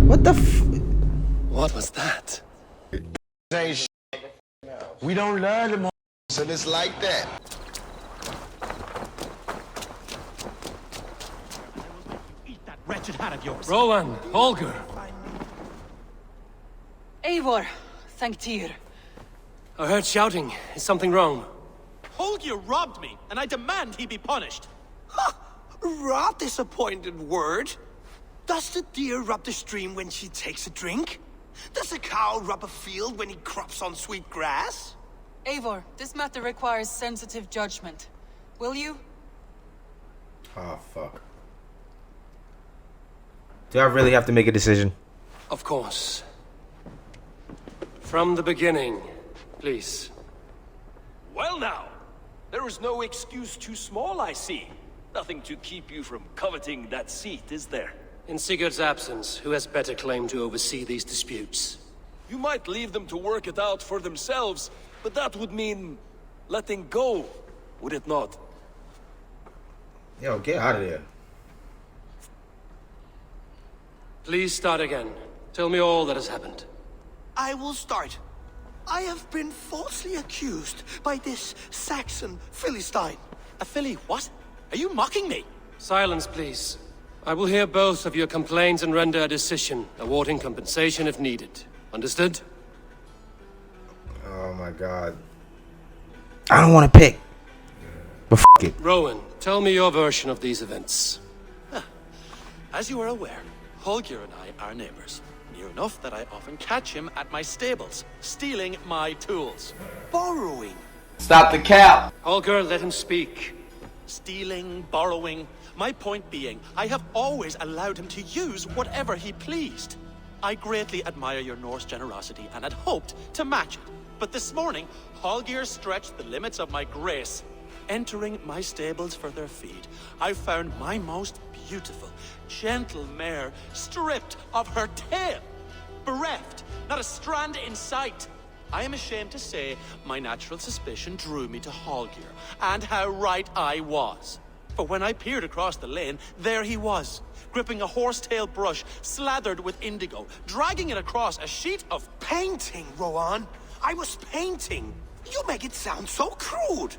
What the f... What was that? Ain't shit. We don't learn them, so it's like that. Eat that wretched hat of yours. Rowan, Holger. Eivor, thank Tyr. I heard shouting. Is something wrong? Holger robbed me, and I demand he be punished. Rot disappointed word. Does the deer rub the stream when she takes a drink? Does a cow rub a field when he crops on sweet grass? Eivor, this matter requires sensitive judgment. Will you? Oh, fuck. Do I really have to make a decision? Of course. From the beginning, please. Well now, there is no excuse too small, I see. Nothing to keep you from coveting that seat, is there? In Sigurd's absence, who has better claim to oversee these disputes? You might leave them to work it out for themselves, but that would mean letting go, would it not? Yo, get out of there. Please start again. Tell me all that has happened. I will start. I have been falsely accused by this Saxon Philistine. A filly, what? Are you mocking me? Silence, please. I will hear both of your complaints and render a decision, awarding compensation if needed. Understood? Oh my god. I don't want to pick. But f it. Rowan, tell me your version of these events. As you are aware, Holger and I are neighbors. Near enough that I often catch him at my stables, stealing my tools. Borrowing. Stop the cap! Holger, let him speak. Stealing, borrowing. My point being, I have always allowed him to use whatever he pleased. I greatly admire your Norse generosity and had hoped to match it. But this morning, Holger stretched the limits of my grace. Entering my stables for their feed, I found my most beautiful, gentle mare stripped of her tail. Bereft, not a strand in sight. I am ashamed to say my natural suspicion drew me to Holger, and how right I was. For when I peered across the lane, there he was, gripping a horsetail brush slathered with indigo, dragging it across a sheet of... Painting, Rowan. I was painting. You make it sound so crude.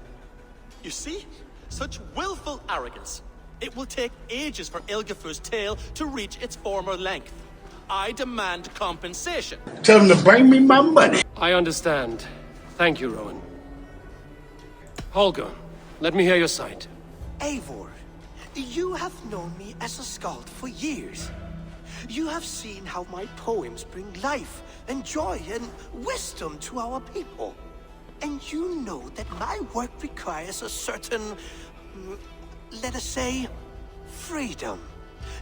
You see? Such willful arrogance. It will take ages for Ilgafur's tail to reach its former length. I demand compensation. Tell them to bring me my money. I understand. Thank you, Rowan. Holger, let me hear your side. Eivor, you have known me as a skald for years. You have seen how my poems bring life and joy and wisdom to our people. And you know that my work requires a certain, let us say, freedom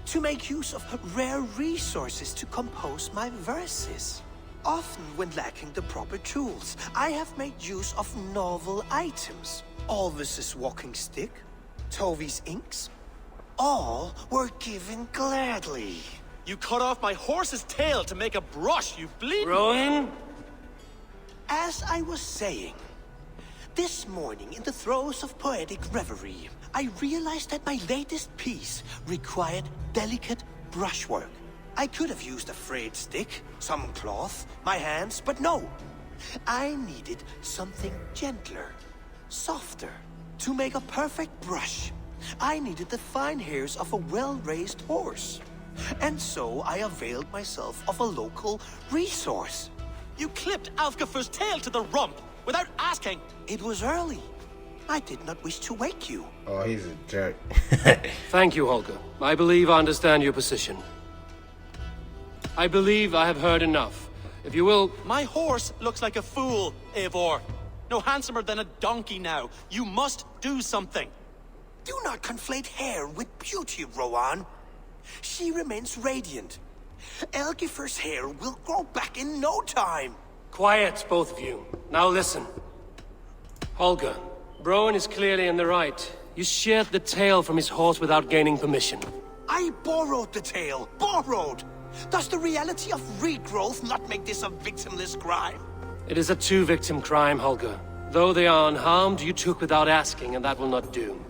to make use of rare resources to compose my verses. Often when lacking the proper tools, I have made use of novel items. Alvis's walking stick, Tovi's inks, all were given gladly. You cut off my horse's tail to make a brush, you bleed. Rowan? As I was saying, this morning in the throes of poetic reverie, I realized that my latest piece required delicate brushwork. I could have used a frayed stick, some cloth, my hands, but no. I needed something gentler, softer. To make a perfect brush, I needed the fine hairs of a well-raised horse. And so I availed myself of a local resource. You clipped Alfgafur's tail to the rump without asking. It was early. I did not wish to wake you. Oh, he's a jerk. Thank you, Holger. I believe I understand your position. I believe I have heard enough. If you will... My horse looks like a fool, Eivor. No handsomer than a donkey now. You must do something. Do not conflate hair with beauty, Rowan. She remains radiant. Elgifur's hair will grow back in no time. Quiet, both of you. Now listen. Holger, Rowan is clearly in the right. You sheared the tail from his horse without gaining permission. I borrowed the tail. Borrowed! Does the reality of regrowth not make this a victimless crime? It is a two-victim crime, Holger. Though they are unharmed, you took without asking, and that will not do.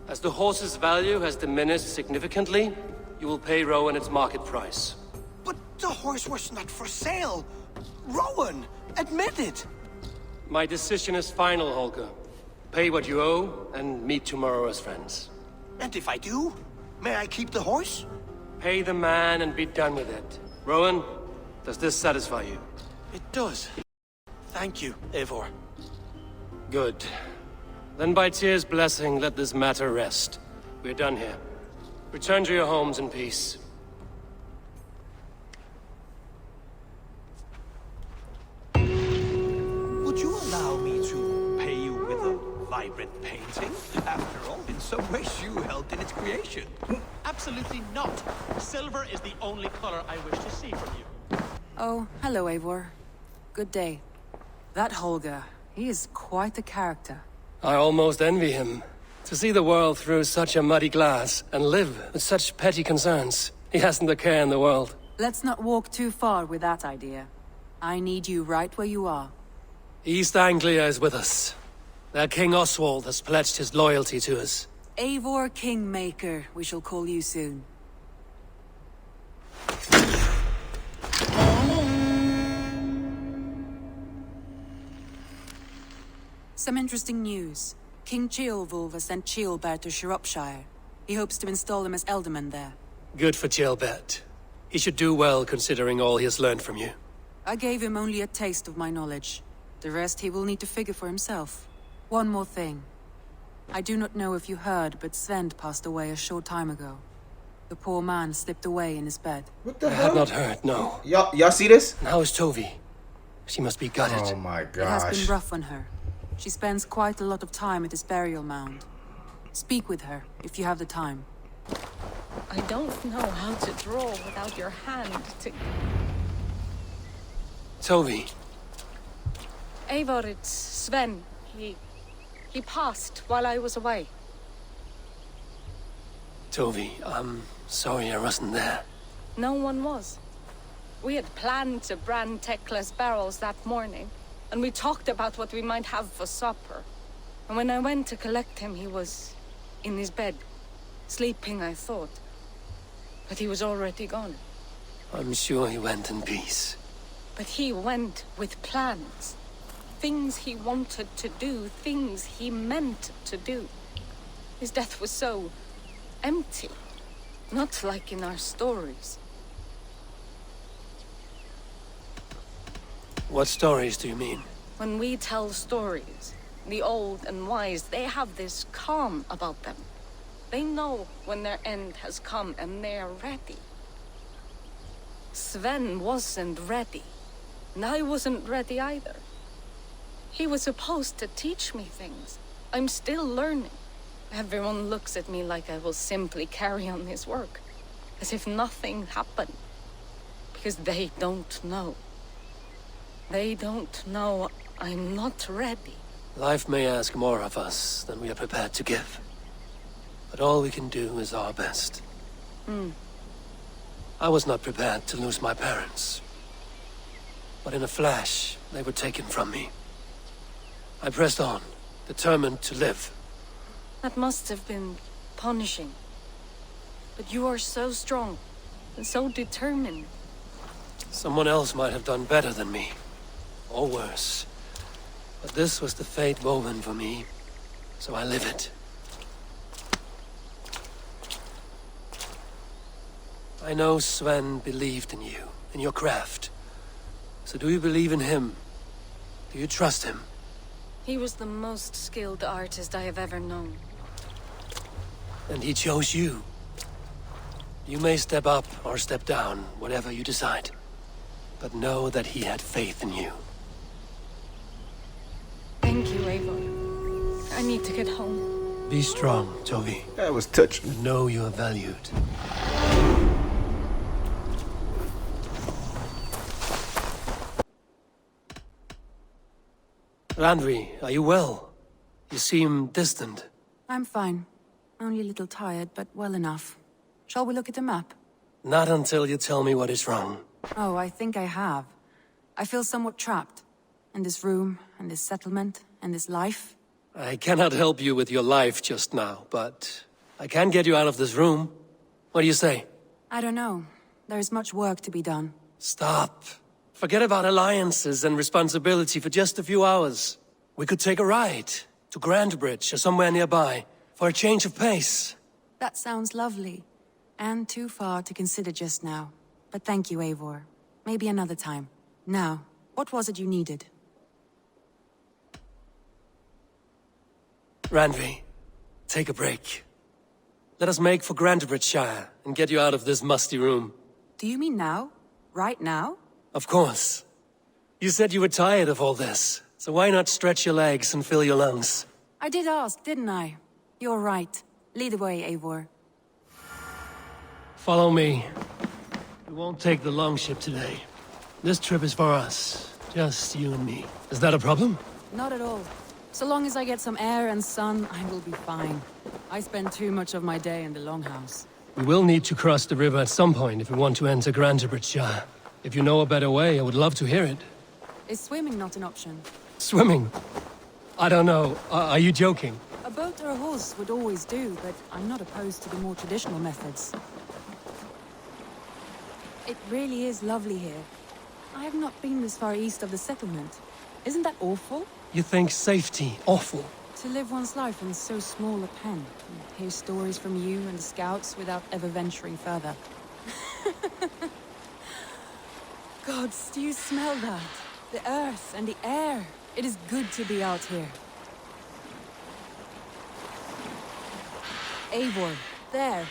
As the horse's value has diminished significantly, you will pay Rowan its market price. But The horse was not for sale. Rowan, admit it. My decision is final, Holger. Pay what you owe, and meet tomorrow as friends. And if I do, may I keep the horse? Pay the man and be done with it. Rowan, does this satisfy you? It does. Thank you, Eivor. Good. Then by Tyr's blessing, let this matter rest. We're done here. Return to your homes in peace. Would you allow me to pay you with a vibrant painting? After all, in some ways you helped in its creation. Absolutely not. Silver is the only color I wish to see from you. Oh, hello, Eivor. Good day. That Holger, he is quite the character. I almost envy him. To see the world through such a muddy glass, and live with such petty concerns. He hasn't a care in the world. Let's not walk too far with that idea. I need you right where you are. East Anglia is with us. Their King Oswald has pledged his loyalty to us. Eivor Kingmaker, we shall call you soon. Some interesting news. King Ceolwulf has sent Ceolbert to Shropshire. He hopes to install him as Elderman there. Good for Ceolbert. He should do well considering all he has learned from you. I gave him only a taste of my knowledge. The rest he will need to figure for himself. One more thing. I do not know if you heard, but Sven passed away a short time ago. The poor man slipped away in his bed. What the I hell? have not heard, no. Y'all see this? And how is Tovi? She must be gutted. Oh my It has been gosh. rough on her. She spends quite a lot of time at his burial mound. Speak with her, if you have the time. I don't know how to draw without your hand to... Tovi, Eivor, it's Sven. He passed while I was away. Tovi, I'm sorry I wasn't there. No one was. We had planned to brand Tekla's barrels that morning, and we talked about what we might have for supper. And when I went to collect him, he was in his bed, sleeping, I thought. But he was already gone. I'm sure he went in peace. But he went with plans. Things he wanted to do, things he meant to do. His death was so empty. Not like in our stories. What stories do you mean? When we tell stories, the old and wise, they have this calm about them. They know when their end has come and they're ready. Sven wasn't ready. And I wasn't ready either. He was supposed to teach me things. I'm still learning. Everyone looks at me like I will simply carry on his work. As if nothing happened. Because they don't know. They don't know I'm not ready. Life may ask more of us than we are prepared to give. But all we can do is our best. I was not prepared to lose my parents. But in a flash, they were taken from me. I pressed on, determined to live. That must have been punishing. But you are so strong and so determined. Someone else might have done better than me. Or worse. But this was the fate woven for me, so I live it. I know Sven believed in you, in your craft. So do you believe in him? Do you trust him? He was the most skilled artist I have ever known. And he chose you. You may step up or step down, whatever you decide. But know that he had faith in you. Thank you, Eivor. I need to get home. Be strong, Tovi. That was touching. Know you are valued. Randvi, are you well? You seem distant. I'm fine. Only a little tired, but well enough. Shall we look at the map? Not until you tell me what is wrong. Oh, I think I have. I feel somewhat trapped. In this room, and this settlement, and this life. I cannot help you with your life just now, but I can get you out of this room. What do you say? I don't know. There is much work to be done. Stop. Forget about alliances and responsibility for just a few hours. We could take a ride to Grandbridge or somewhere nearby for a change of pace. That sounds lovely. And too far to consider just now. But thank you, Eivor. Maybe another time. Now, what was it you needed? Randvi, take a break. Let us make for Grandbridgeshire and get you out of this musty room. Do you mean now? Right now? Of course. You said you were tired of all this, so why not stretch your legs and fill your lungs? I did ask, didn't I? You're right. Lead the way, Eivor. Follow me. We won't take the longship today. This trip is for us. Just you and me. Is that a problem? Not at all. So long as I get some air and sun, I will be fine. I spend too much of my day in the Longhouse. We will need to cross the river at some point if we want to enter Grandbridgeshire. If you know a better way, I would love to hear it. Is swimming not an option? Swimming? I don't know. Are you joking? A boat or a horse would always do, but I'm not opposed to the more traditional methods. It really is lovely here. I have not been this far east of the settlement. Isn't that awful? You think safety awful? To live one's life in so small a pen, and hear stories from you and the scouts without ever venturing further. Gods, do you smell that? The earth and the air. It is good to be out here. Eivor, there.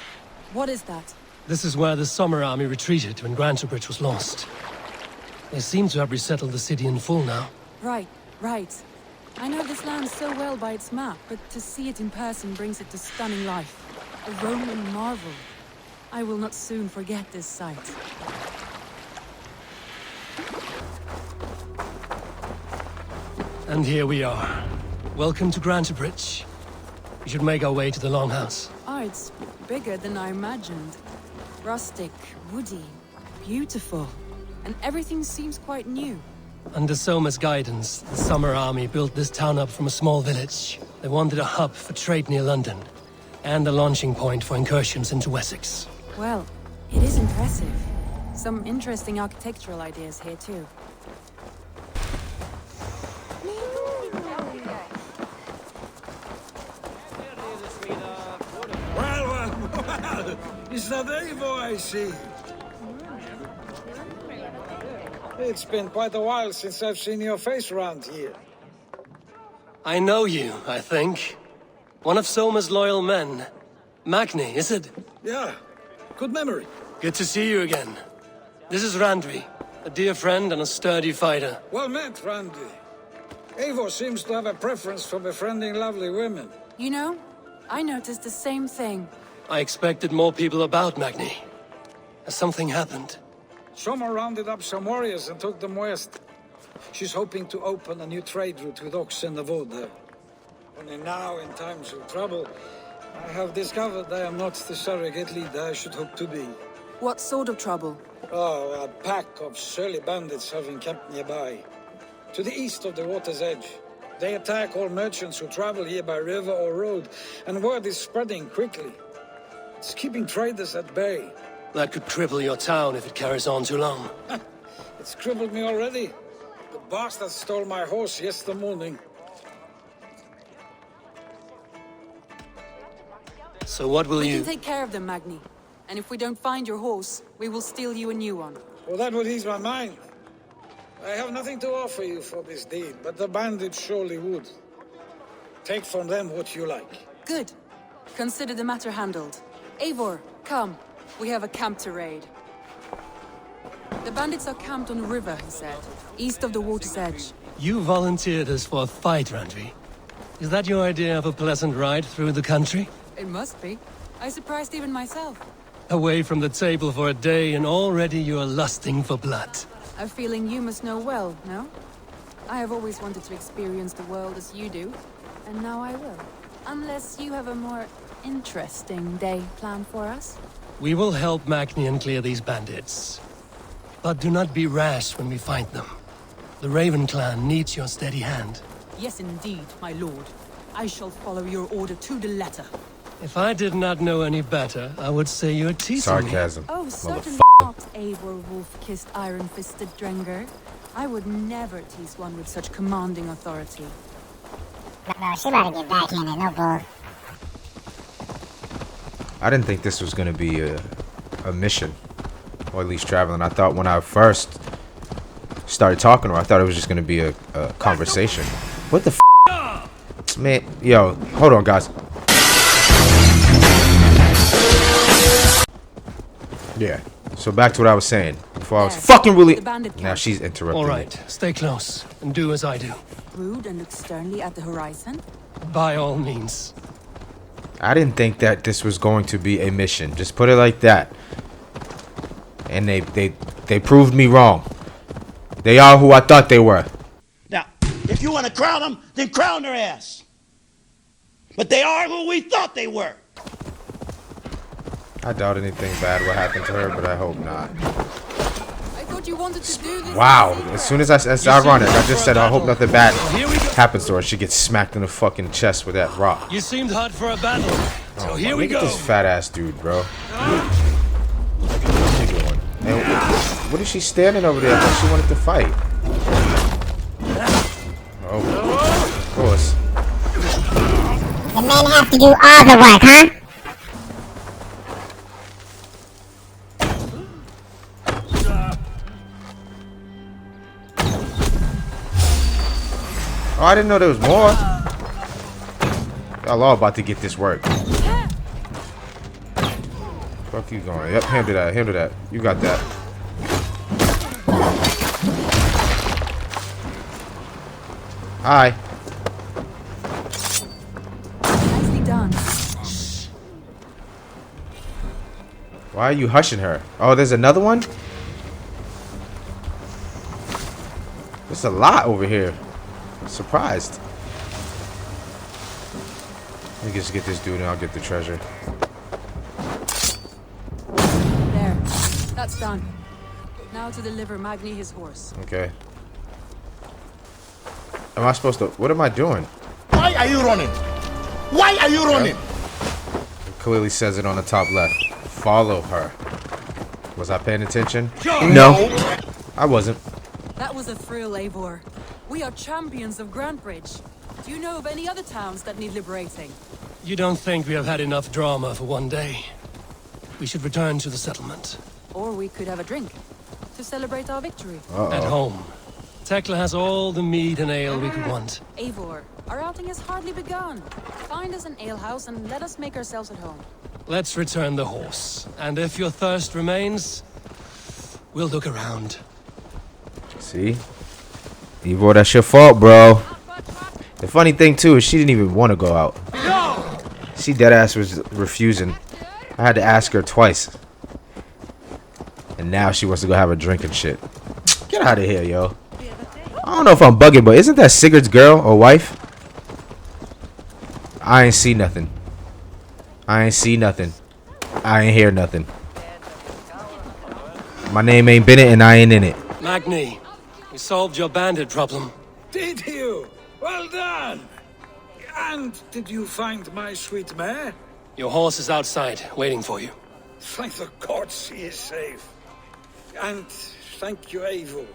What is that? This is where the Summer Army retreated when Grantebridge was lost. They seem to have resettled the city in full now. Right, right. I know this land so well by its map, but to see it in person brings it to stunning life. A Roman marvel. I will not soon forget this sight. And here we are. Welcome to Grantebridge. We should make our way to the Longhouse. Oh, it's bigger than I imagined. Rustic, woody, beautiful. And everything seems quite new. Under Soma's guidance, the Summer Army built this town up from a small village. They wanted a hub for trade near London, and a launching point for incursions into Wessex. Well, it is impressive. Some interesting architectural ideas here, too. Well, is that Eivor I see? It's been quite a while since I've seen your face around here. I know you, I think. One of Soma's loyal men. Magni, is it? Yeah, good memory. Good to see you again. This is Randvi, a dear friend and a sturdy fighter. Well met, Randvi. Eivor seems to have a preference for befriending lovely women. You know, I noticed the same thing. I expected more people about Magni. Has something happened? Soma rounded up some warriors and took them west. She's hoping to open a new trade route with oxen of wood there. Only now, in times of trouble, I have discovered I am not the surrogate leader I should hope to be. What sort of trouble? Oh, a pack of surly bandits have encamped nearby. To the east of the water's edge. They attack all merchants who travel here by river or road, and word is spreading quickly. It's keeping traders at bay. That could cripple your town if it carries on too long. It's crippled me already. The bastard stole my horse yesterday morning. So what will We you... can take care of them, Magni. And if we don't find your horse, we will steal you a new one. Well, that would ease my mind. I have nothing to offer you for this deed, but the bandits surely would. Take from them what you like. Good. Consider the matter handled. Eivor, come. We have a camp to raid. The bandits are camped on the river, he said, east of the water's edge. You volunteered us for a fight, Randvi. Is that your idea of a pleasant ride through the country? It must be. I surprised even myself. Away from the table for a day and already you're lusting for blood. A feeling you must know well, no? I have always wanted to experience the world as you do, and now I will. Unless you have a more interesting day planned for us? We will help Magni clear these bandits. But do not be rash when we find them. The Raven clan needs your steady hand. Yes, indeed, my lord. I shall follow your order to the letter. If I did not know any better, I would say you're teasing me. Sarcasm. Oh, certainly. Not Eivor wolf-kissed iron-fisted Drenger. I would never tease one with such commanding authority. No, she about to get backhanded, no bull. I didn't think this was gonna be a mission, or at least traveling. I thought when I first started talking to her, I thought it was just gonna be a conversation. What the f? Man, yo, hold on, guys. Yeah. So back to what I was saying before I was fucking really. Now she's interrupting. All right, stay close and do as I do. Rude and look sternly at the horizon? By all means. I didn't think that this was going to be a mission. Just put it like that. And they proved me wrong. They are who I thought they were. Now, if you want to crown them, then crown their ass. But they are who we thought they were. I doubt anything bad will happen to her, but I hope not. I thought you wanted to do this. Wow. As soon as that's ironic. I just said I hope nothing bad happens to her. She gets smacked in the fucking chest with that rock. You seemed hot for a battle. So here we Look at go. this fat ass dude, bro. What's she doing? And what is she standing over there? I thought she wanted to fight. Oh, of course. The men have to do all the work, huh? Oh, I didn't know there was more. Y'all all about to get this work. Fuck you going. Yep, handle that. Handle that. You got that. Hi. Nicely done. Why are you hushing her? Oh, there's another one? There's a lot over here. I'm surprised. Let me just get this dude and I'll get the treasure. There. That's done. Now to deliver Magni his horse. Okay. Am I supposed to... What am I doing? Why are you running? Why are you running? It clearly says it on the top left. Follow her. Was I paying attention? No. I wasn't. That was a thrill, Eivor. We are champions of Grantbridge. Do you know of any other towns that need liberating? You don't think we have had enough drama for one day? We should return to the settlement. Or we could have a drink to celebrate our victory. At home. Tekla has all the mead and ale we could want. Eivor, our outing has hardly begun. Find us an alehouse and let us make ourselves at home. Let's return the horse. And if your thirst remains, we'll look around. See? Eivor, that's your fault, bro. The funny thing, too, is she didn't even want to go out. No! She deadass was refusing. I had to ask her twice. And now she wants to go have a drink and shit. Get out of here, yo. I don't know if I'm bugging, but isn't that Sigurd's girl or wife? I ain't see nothing. I ain't see nothing. I ain't hear nothing. My name ain't Bennett and I ain't in it. Magni, we solved your bandit problem. Did you? Well done. And did you find my sweet mare? Your horse is outside, waiting for you. Thank the gods she is safe. And thank you, Eivor.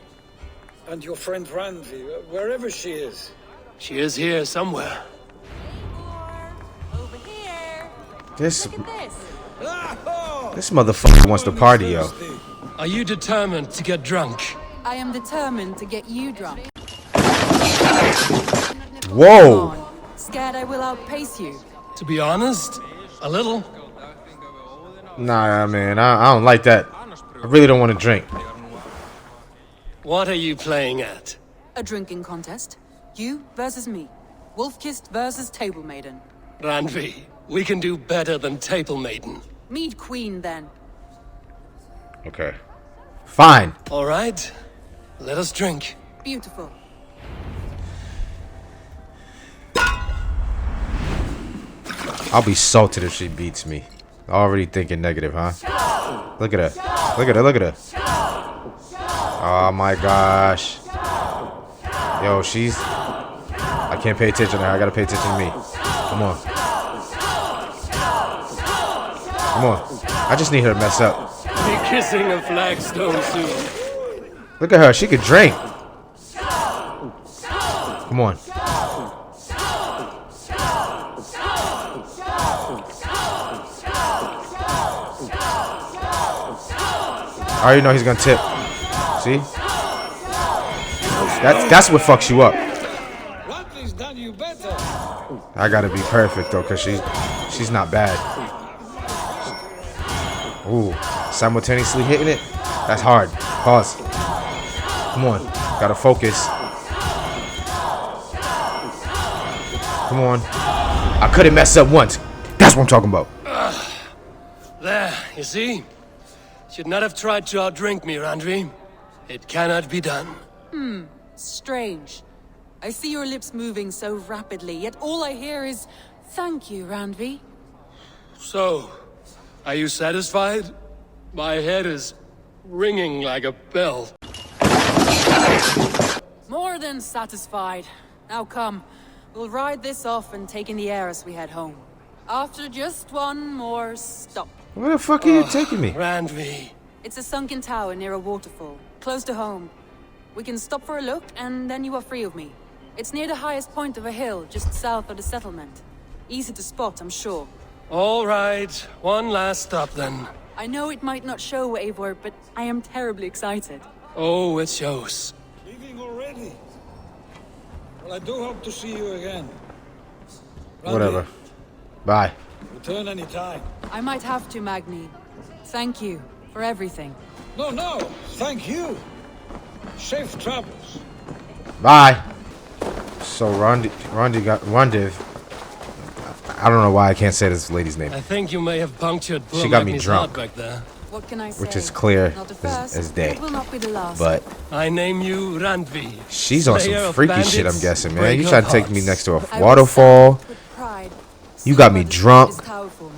And your friend Randi, wherever she is. She is here somewhere. Over here. This Look at this motherfucker wants to party, yo. Are you determined to get drunk? I am determined to get you drunk. Whoa. Come on. Scared I will outpace you. To be honest, a little. Nah, man, I don't like that. I really don't want to drink. What are you playing at? A drinking contest. You versus me. Wolf-kissed versus Table Maiden. Randvi, we can do better than Table Maiden. Mead Queen, then. Okay. Fine. All right, let us drink. Beautiful. I'll be salted if she beats me. Already thinking negative, huh? Look at her. Look at her. Look at her. Oh my gosh. Yo, she's... I can't pay attention to her. I gotta pay attention to me. Come on. Come on. I just need her to mess up. Be kissing a flagstone soon. Look at her. She could drink. Come on. I already know he's gonna tip. See? That's what fucks you up. Rodney's done you better. I gotta be perfect though, cause she's not bad. Ooh, simultaneously hitting it. That's hard. Pause. Come on, gotta focus. Come on. I couldn't mess up once. That's what I'm talking about. There, you see? Should not have tried to outdrink me, Randvi. It cannot be done. Strange. I see your lips moving so rapidly, yet all I hear is, "Thank you, Randvi." So, are you satisfied? My head is ringing like a bell. More than satisfied. Now come, we'll ride this off and take in the air as we head home. After just one more stop. Where the fuck are you taking me? Randvi. It's a sunken tower near a waterfall, close to home. We can stop for a look, and then you are free of me. It's near the highest point of a hill, just south of the settlement. Easy to spot, I'm sure. All right, one last stop then. I know it might not show, Eivor, but I am terribly excited. Oh, it shows. Leaving already? Well, I do hope to see you again. Randy, Whatever. Bye. return anytime. I might have to, Magni. Thank you for everything. No, thank you. Safe travels. Bye. So Randiv. I don't know why I can't say this lady's name. I think you may have punctured poor She got me Magni's drunk. heart back there. What can I say? Which is clear Not the first, as day. It will not be the last. But I name you Randvi. she's on Slayer some of freaky shit, I'm bandits, guessing, man. breaker You trying to of take me hearts. next to a I will waterfall? stand with pride. You got me See what this drunk. tower for me.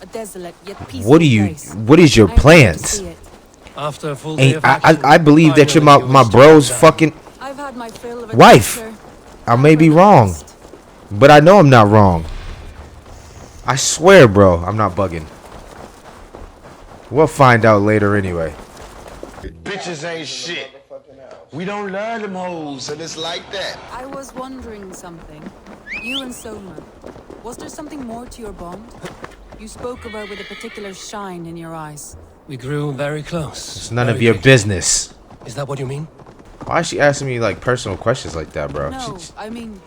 A desolate yet peaceful What do you? place. What is your I am glad to plans? see it. After a full day Ain't of action, I believe that you're finally my you bro's stood fucking I've had my fill of wife. adventure. I may be wrong, but I know I'm not wrong. I swear, bro, I'm not bugging. We'll find out later anyway. Bitches ain't shit. We don't love them hoes, and it's like that. I was wondering something. You and Soma. Was there something more to your bond? You spoke of her with a particular shine in your eyes. We grew very close. It's none of very your quickly. business. Is that what you mean? Why is she asking me like personal questions like that, bro? No, I mean,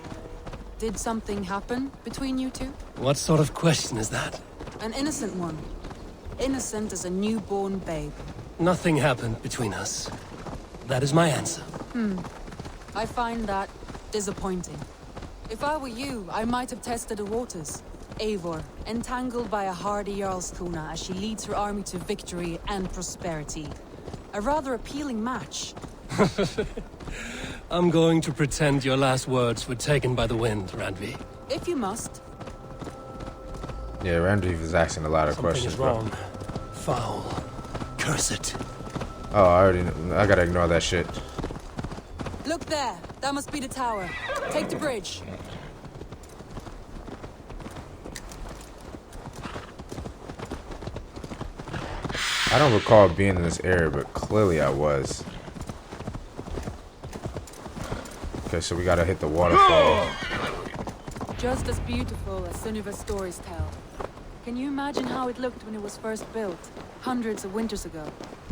did something happen between you two? What sort of question is that? An innocent one. Innocent as a newborn babe. Nothing happened between us. That is my answer. I find that disappointing. If I were you, I might have tested the waters. Eivor, entangled by a hardy Jarlskona as she leads her army to victory and prosperity. A rather appealing match. I'm going to pretend your last words were taken by the wind, Randvi. If you must. Yeah, Randy was asking a lot of Something questions, is bro. wrong. Foul. Curse it. Oh, I already know. I gotta ignore that shit. Look there. That must be the tower. Take the bridge. I don't recall being in this area, but clearly I was. Okay, so we gotta hit the waterfall. Just as beautiful as Sunniva's stories tell. Can you imagine how it looked when it was first built, hundreds of winters ago?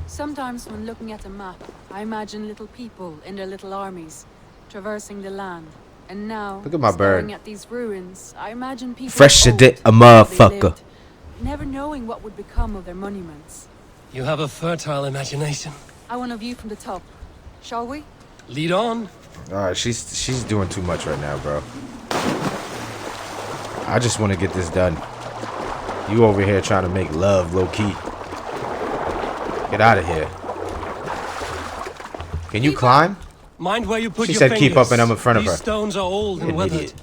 Sometimes when looking at a map, I imagine little people in their little armies, traversing the land. And now, Look at my staring bird. at these ruins, I imagine people Fresh old to a how they motherfucker. lived, never knowing what would become of their monuments. You have a fertile imagination. I want a view from the top. Shall we? Lead on. Alright, she's doing too much right now, bro. I just want to get this done. You over here trying to make love low key. Get out of here. Can you climb? Mind where you put She your said fingers. keep up and I'm in front of These her. stones are old and An weathered. idiot.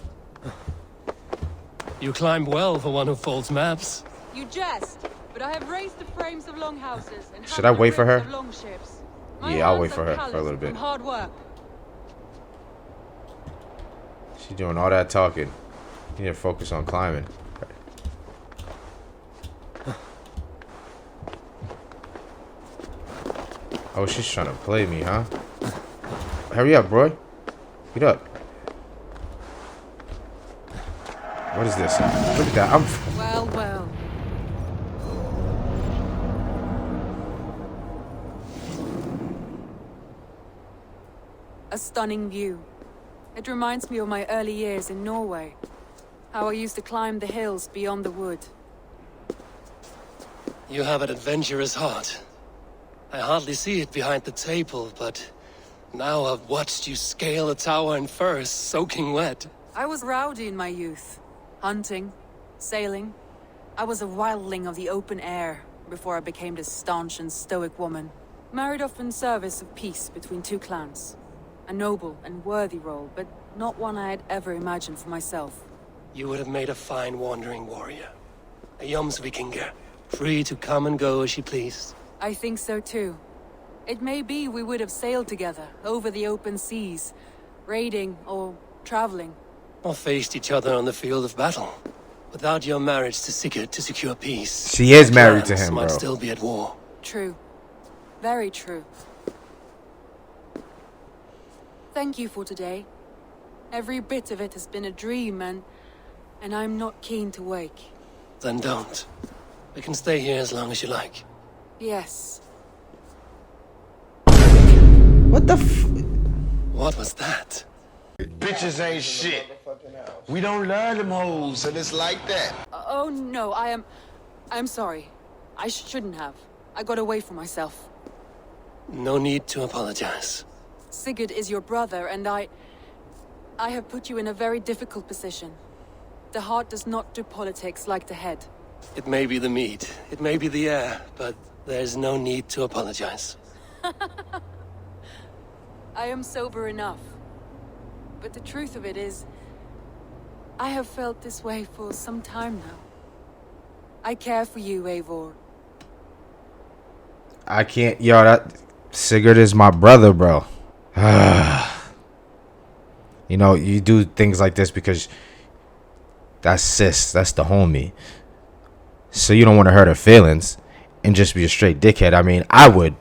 You climb well for one who folds maps. You jest, but I have raised the frames of longhouses and Should I wait for her? longships. Yeah, I'll wait for her for a little bit. Hard work. She's doing all that talking. You need to focus on climbing. Oh, she's trying to play me, huh? Hurry up, bro. Get up. What is this? Look at that. Well, well. A stunning view. It reminds me of my early years in Norway. How I used to climb the hills beyond the wood. You have an adventurous heart. I hardly see it behind the table, but now I've watched you scale a tower in furs, soaking wet. I was rowdy in my youth. Hunting, sailing. I was a wildling of the open air before I became this staunch and stoic woman. Married off in service of peace between two clans. A noble and worthy role, but not one I had ever imagined for myself. You would have made a fine wandering warrior. A Jomsvikinger, free to come and go as she pleased. I think so too. It may be we would have sailed together over the open seas, raiding or traveling. Or faced each other on the field of battle. Without your marriage to Sigurd to secure peace. She is married to clans him, might bro. still be at war. True. Very true. Thank you for today. Every bit of it has been a dream, and I'm not keen to wake. Then don't. We can stay here as long as you like. Yes. What the f... What was that? Bitches ain't shit. We don't love them hoes, and it's like that. Oh no, I'm sorry. I shouldn't have. I got away from myself. No need to apologize. Sigurd is your brother, and I have put you in a very difficult position. The heart does not do politics like the head. It may be the meat, it may be the air, but there's no need to apologize. I am sober enough. But the truth of it is, I have felt this way for some time now. I care for you, Eivor. I can't... Yo, that... Sigurd is my brother, bro. You know, you do things like this because that's sis. That's the homie. So you don't want to hurt her feelings and just be a straight dickhead. I mean, I would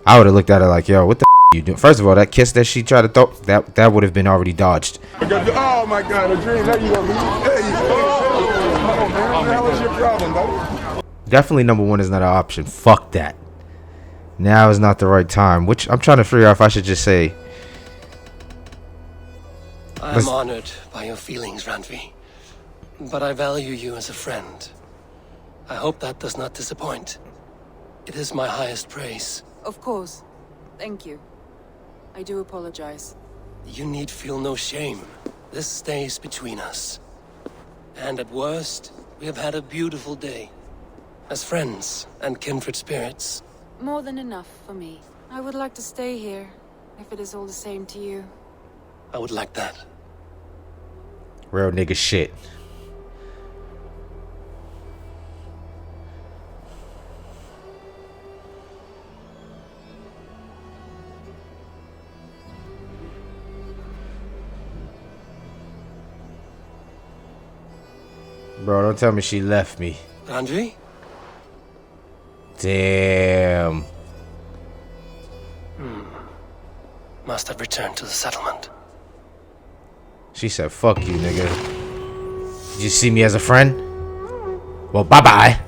have looked at her like, yo, what the you doing? First of all, that kiss that she tried to throw, that would have been already dodged. Oh my God, a dream. There you go. Hey, oh man, how was your problem, buddy? Definitely number one is not an option. Fuck that. Now is not the right time. Which I'm trying to figure out if I should just say. I'm honored by your feelings, Randvi. But I value you as a friend. I hope that does not disappoint. It is my highest praise. Of course. Thank you. I do apologize. You need feel no shame. This stays between us. And at worst, we have had a beautiful day. As friends and kindred spirits. More than enough for me. I would like to stay here, if it is all the same to you. I would like that. Real nigga shit. Bro, don't tell me she left me. Randvi? Damn. Must have returned to the settlement. She said, fuck you, nigga. Did you see me as a friend? Well, bye-bye.